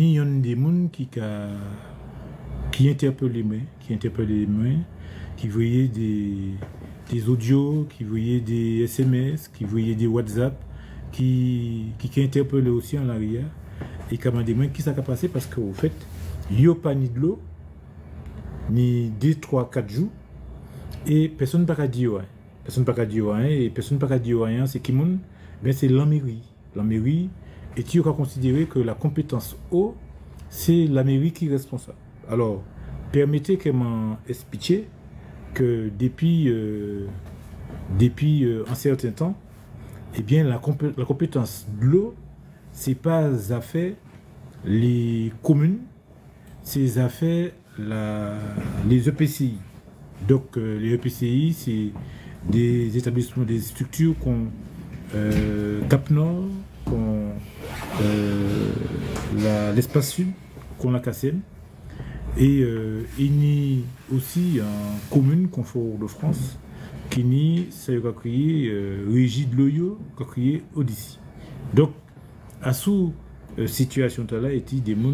y a des gens qui interpellent moi, qui voyaient des audios, qui voyaient des SMS, qui voyaient des WhatsApp, qui interpellent aussi en l'arrière. Et qui m'a demandé qui ça a passé parce qu'au fait, il n'y a pas ni de l'eau, ni 2, 3, 4 jours, et personne ne peut dire rien. Personne ne peut dire rien, et personne ne peut dire rien, c'est qui monde? Ben c'est la mairie. La mairie, et tu as considéré que la compétence eau, c'est la mairie qui est responsable. Alors, permettez que m'explique que depuis un certain temps, eh bien, la compétence de l'eau, c'est pas affaire les communes, c'est affaire les EPCI. Donc, les EPCI, c'est des établissements, des structures qu'on Cap Nord, l'espace sud, qu'on la Cassem. Et il y a aussi une commune qu'on fait de France qui n'y ça a créé Régie de l'Oyo, qui a créé Odyssey. Donc, à sous situation là, il y a des gens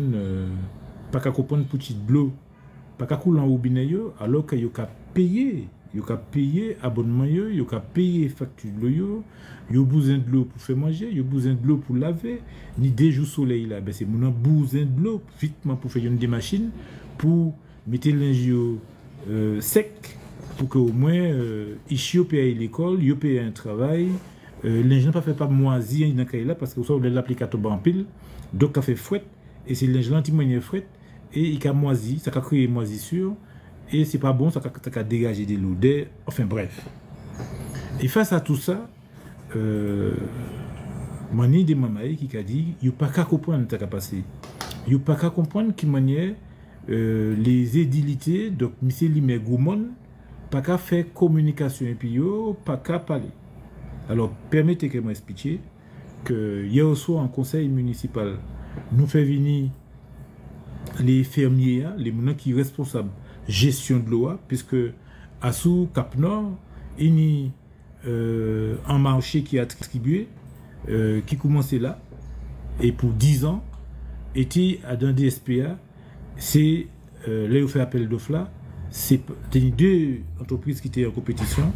pas qu'à comprendre petit de l'eau, pas qu'à couler en robinet, alors qu'il y a payé. Il y a payé abonnement, il y a payé facture de l'eau, il y a besoin de l'eau pour faire manger, il y a besoin de l'eau pour laver, ni des jours soleil là, ben c'est mon besoin de l'eau vitement pour faire des machines, pour mettre l'ingénieur sec, pour qu'au moins ici il paye l'école, il paye un travail, l'ingénieur pas fait pas moisir dans là parce que ça on l'applicateur en pile, donc il fait fouette et c'est l'ingénieur anti-moyen fouette et il a moisi, ça a créé moisissure. Et c'est pas bon, ça a dégagé des lourdeurs, enfin bref. Et face à tout ça, Mani de Mamaï qui a dit, il n'y a pas qu'à comprendre ce qui a passé. Il n'y a pas qu'à comprendre qui manière les édilités, donc M. Limé Goumon, pas qu'à faire communication et puis pas qu'à parler. Alors permettez que je m'explique que hier soir en conseil municipal, nous fait venir les fermiers, les gens qui sont responsables gestion de l'eau, puisque à sous Cap Nord, il y a un marché qui est attribué, qui commençait là, et pour 10 ans, était dans des SPA, c'est là où fait appel d'offres là, c'est deux entreprises qui étaient en compétition,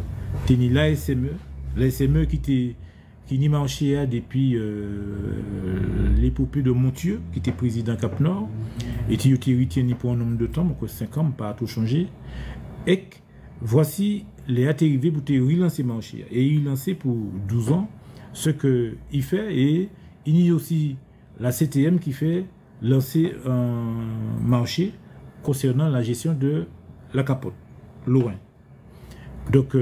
l'ASME qui n'y marché depuis l'épopée de Montieu, qui était président Cap Nord, et qui était retenu pour un nombre de temps, donc 5 ans, pas tout changé. Et voici les arrivés pour relancer le marché. Et il lancé pour 12 ans ce qu'il fait, et il y a aussi la CTM qui fait lancer un marché concernant la gestion de la capote, Lorrain. Donc,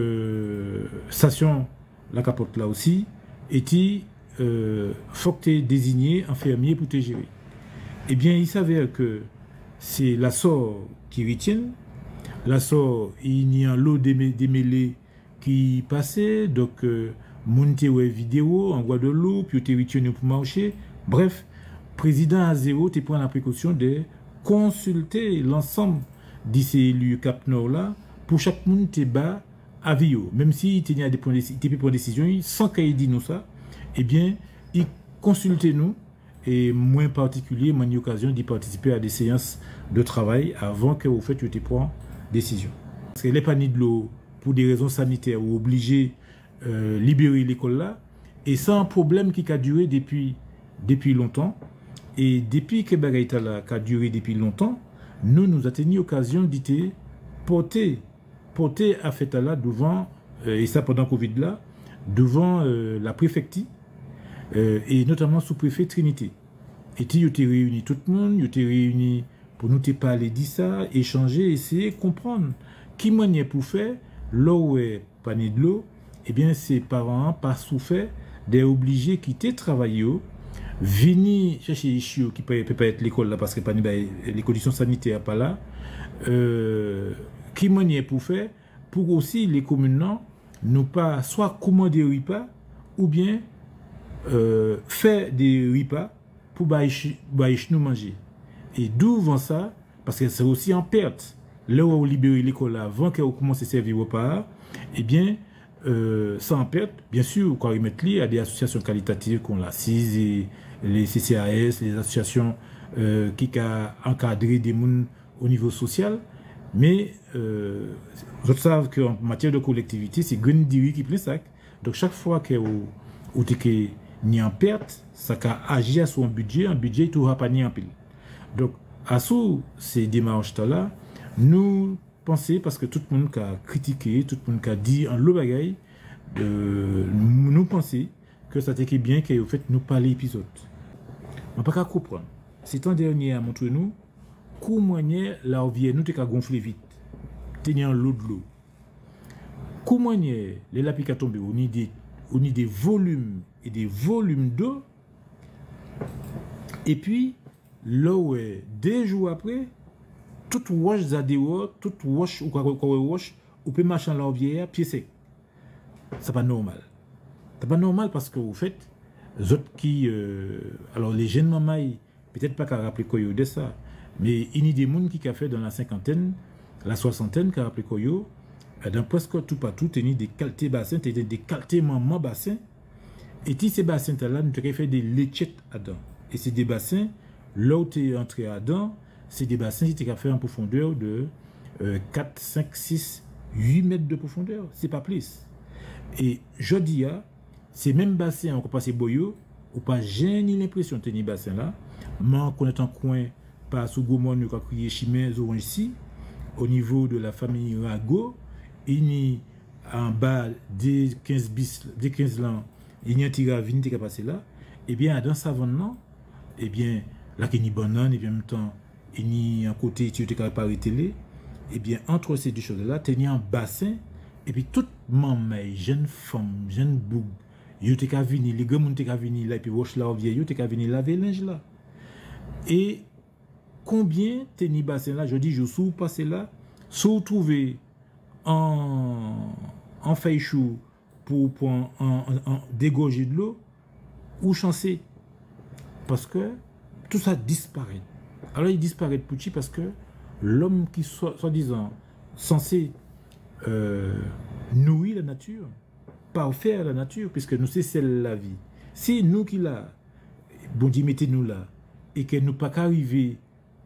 station la capote là aussi, et il faut que tu aies désigné un fermier pour te gérer. Eh bien, il s'avère que c'est la SOR qui retient. La SOR, il y a un lot démêlé qui passait, donc, monter une vidéo en Guadeloupe, puis tu retenu pour marcher. Bref, président à zéro, tu prends la précaution de consulter l'ensemble de ces élus Cap Nord là, pour chaque monde te bat à Vio. Même si tu as des points de décision, sans qu'il dise nous ça, eh bien, il consulte nous. Et moins particulier, moi, l'occasion d'y participer à des séances de travail avant que vous faites des décision. Parce que les paniers de l'eau, pour des raisons sanitaires, ou obligés libérer l'école là, et c'est un problème qui a duré depuis longtemps. Et depuis que Bagaïta là, qui a duré depuis longtemps, nous avons tenu l'occasion d'y porter à fait là devant, et ça pendant Covid là, devant la préfecture. Et notamment sous-préfet Trinité. Et tu as réuni tout le monde, tu as réuni pour nous te parler de ça, échanger, essayer de comprendre qui manière pour faire, là où est panier de l'eau, eh bien, ses parents, pas souffert, d'être obligés de quitter le travail, venir chercher les chiots qui ne peut pas être l'école là parce que les conditions sanitaires pas là, qui manière pour faire, pour aussi les communes, ne pas soit commander des repas, ou bien faire des repas pour nous manger. Et d'où vend ça? Parce que c'est aussi en perte. Là où on libère l'école avant qu'elle commence à servir au repas, eh bien, ça en perte. Bien sûr, quand ils mettent lié à des associations qualitatives comme la CIS et les CCAS, les associations qui a encadré des gens au niveau social. Mais je sais qu'en matière de collectivité, c'est Green Diri qui plein sac. Donc chaque fois que vous êtes ni en perte, ça a agi à son budget, un budget qui n'aura pas ni en pile. Donc à ces démarches-là, nous pensons, parce que tout le monde a critiqué, tout le monde a dit en l'eau bagaille, nous pensons que ça était bien que vous faites nous parler l'épisode. On ne peut pas comprendre. C'est temps dernier à montrer nous comment la vie nous a gonflé vite, tenant l'eau de l'eau. Comment les lapis qui tombé au niveau des volumes et des volumes d'eau, et puis là où deux jours après, toute wash zadéo, toute wash ou quoi wash, ou peut marcher dans la vie pied sec. C'est pas normal. C'est pas normal parce que vous faites les autres qui alors les jeunes mamans peut-être pas qu'à rappeler quoi de ça, mais il y a des gens qui a fait dans la cinquantaine, la soixantaine qui a rappelé quoi dans presque tout partout, il y a des qualités bassins, des qualités maman bassins, et si ces bassins là nous avons fait des lechettes à dedans, et c'est des bassins là où tu es entré à dedans, c'est des bassins qui tu as fait en profondeur de 4, 5, 6, 8 mètres de profondeur, c'est pas plus. Et je dis, ces mêmes bassins, on peut passer boyau, ou pas j'ai ni l'impression de tenir bassin là, mais on est en coin, par sous Gaumont, nous avons crié Chimèze ou ici, au niveau de la famille Rago, il y a en bas des 15 bis, des 15 ans, il y a un tiravine qui est passé là, et bien dans savonnement, et bien là il y a une banane, et bien en même temps, il y a un côté qui est par télé, et bien entre ces deux choses là, il y a un bassin. Et puis, toute maman, jeune femme, jeune boug, yo te ka vini, les gars te ka vini là, et puis wash la vieille, yo te ka vini laver linge là. Et combien teni bassin là, je dis, je sous passer là, sous trouver en feuille chou pour dégorger de l'eau, ou chancer. Parce que tout ça disparaît. Alors, il disparaît de petit parce que l'homme qui, soi-disant, censé nourrir la nature, parfaire la nature, puisque nous c'est celle la vie. Si nous qui là, bon Dieu mettez-nous là, et que nous pas qu'arriver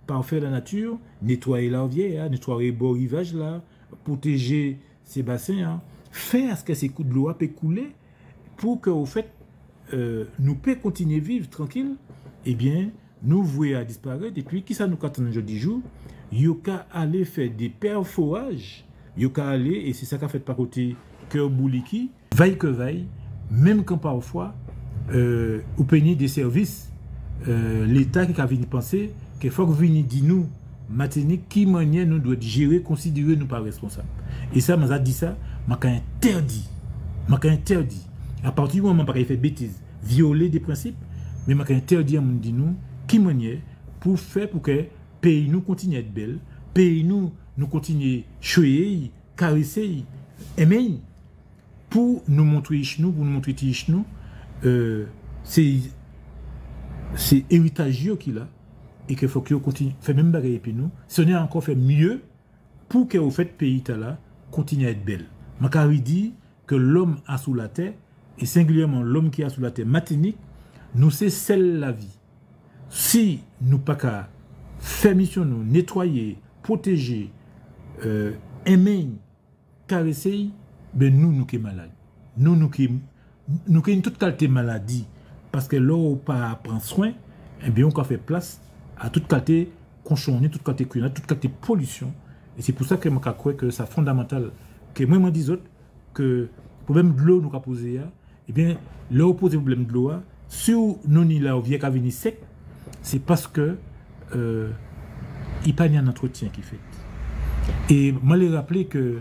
parfaire la nature, nettoyer la rivière, nettoyer le rivage là, protéger ces bassins, faire ce que ces coups de l'eau peut couler, pour que au fait nous peut continuer à vivre tranquille, eh bien nous vouer à disparaître, et puis qui ça nous attend jeudi jour, yoka aller faire des perforages. Yo ka aller, et c'est ça qu'a fait par côté cœur bouliki, vaille que vaille, même quand parfois, ou peigner des services, l'État qui a venu penser qu'il faut que vini dire nous, maintenant, qui manière nous doit gérer, considérer nous pas responsables. Et ça, m'a dit ça, m'a interdit. À partir du moment où il fait bêtises, violer des principes, mais m'a interdit à nous dire nous, qui manière pour faire pour que pays nous continue à être belle, pays nous continuer à choyer, caresser, aimer, pour nous montrer nous, pour nous montrer nous, c'est héritage qu'il a, et qu'il faut qu'il continue, faire même bagaille puis nous, si on est encore fait mieux, pour que au fait pays là continue à être belle. Macari dit que l'homme a sous la terre, et singulièrement l'homme qui a sous la terre matinique, nous c'est celle la vie. Si nous pas qu'à faire mission nous, nettoyer, protéger, aimer, caresser, ben nous qui sommes malades. Nous qui avons toute qualité de maladie. Parce que là où pas prendre soin, eh bien on fait place à toute qualité conchonné, toute qualité cuisine, toute qualité pollution. Et c'est pour ça que je crois que c'est fondamental. Que moi, je dis que le problème de l'eau nous a posé, eh bien, là où pose le problème de l'eau, si nous n'y là, vient qu'à venir sec, c'est parce que il n'y a pas un entretien qui fait. Et moi, je rappelé que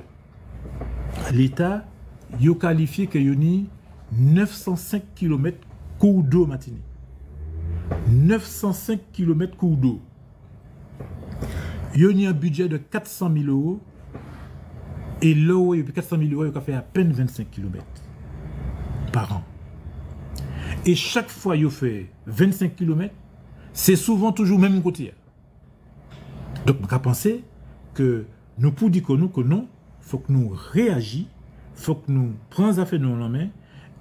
l'État a qualifié qu'il y a 905 km cours d'eau matinée. 905 km cours d'eau. Il y a un budget de 400 000 euros. Et l'eau, 400 000 euros, il a fait à peine 25 km par an. Et chaque fois qu'il fait 25 km, c'est souvent toujours le même côté. Donc, on a pensé que nous pouvons dire que non, il faut que nous réagissions, il faut que nous prenions affaire nous en main,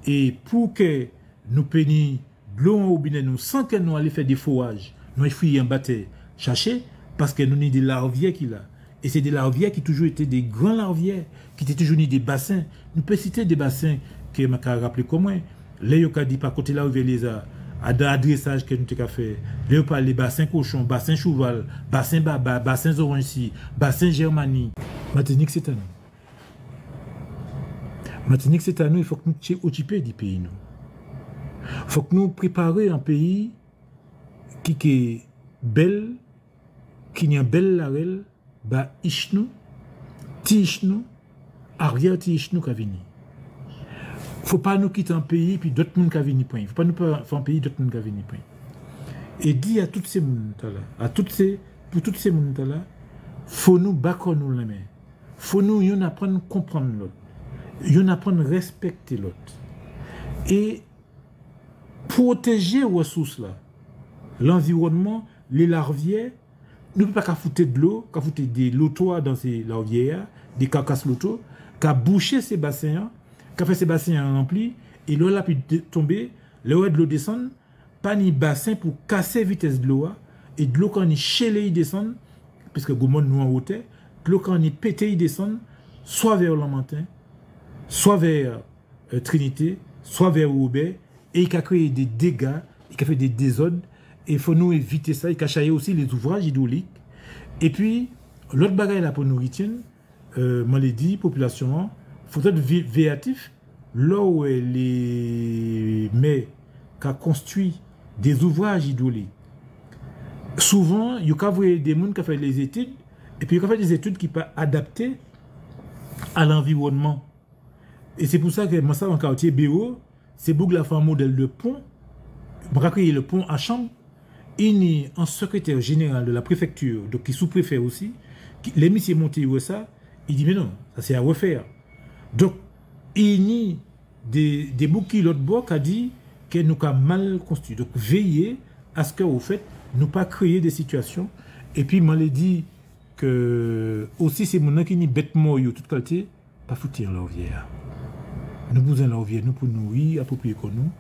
et pour que nous peignions de l'eau en robinet, nous, sans que nous allions faire des fourrages, Nous, il faut y en battre, chercher, parce que nous avons des larvières qui là. Et c'est des larvières qui ont toujours été des grands larvières, qui étaient toujours des bassins. Nous pouvons citer des bassins que je me rappelle comment. Là, il y a dit par côté là où les a d'adressage que nous avons fait. Là, il parle des bassins cochon, bassin cheval, bassin baba, bassin orange, bassin germanie. Martinique, c'est à nous. Martinique, c'est à nous. Il faut que nous occupions du pays. Il faut que nous préparions un pays qui est belle, qui est un bel larel, ba ishnou, ti ishnou, arrière ti ishnou ka vini. Faut pas nous quitter un pays puis d'autres monde ka vini point. Faut pas nous faire un pays d'autres monde ka vini point. Et dit à tous ces monde là, pour tous ces monde là, faut nous battre nous la main. Faut nous y apprendre à comprendre l'autre. Y apprendre à respecter l'autre. Et protéger les ressources là. L'environnement, les larvières, nous ne pouvons pas foutre de l'eau, foutre des lotos dans ces larvières, des carcasses lotos, qu'à boucher ces bassins, qu'à faire ces bassins remplis, et l'eau là peut tomber, l'eau de l'eau descend, pas ni bassin pour casser la vitesse de l'eau, et de l'eau quand il chelé il descend, puisque Goumon nous en hauteur, de l'eau quand il pété il descend, soit vers Lamentin, soit vers Trinité, soit vers Roubaix, et il a créé des dégâts, il a fait des désordres. Et il faut nous éviter ça, il cachaille aussi les ouvrages hydrauliques. Et puis, l'autre bagaille là pour nous retenir, moi l'ai dit, population, il faut être véatif, là où les mais qui ont construit des ouvrages hydrauliques. Souvent, il y a des gens qui ont fait des études, et puis il y a fait des études qui sont pas adaptées à l'environnement. Et c'est pour ça que moi, ça, dans le quartier BO, c'est beaucoup la un modèle de pont. On va créer le pont à Chambre. Il y a un secrétaire général de la préfecture, donc qui est sous-préfet aussi, les messieurs monté ça, il dit mais non, ça c'est à refaire. Donc, il y a des bouquins l'autre bord qui a dit que nous avons mal construit. Donc, veillez à ce que, au fait, nous pas créer des situations. Et puis, moi, l'ai dit que aussi, c'est mon qui ni bêtement, toute qualité, pas foutir l'orvière. Nous besoin l'orvière, nous pour nous, oui, approprier comme nous.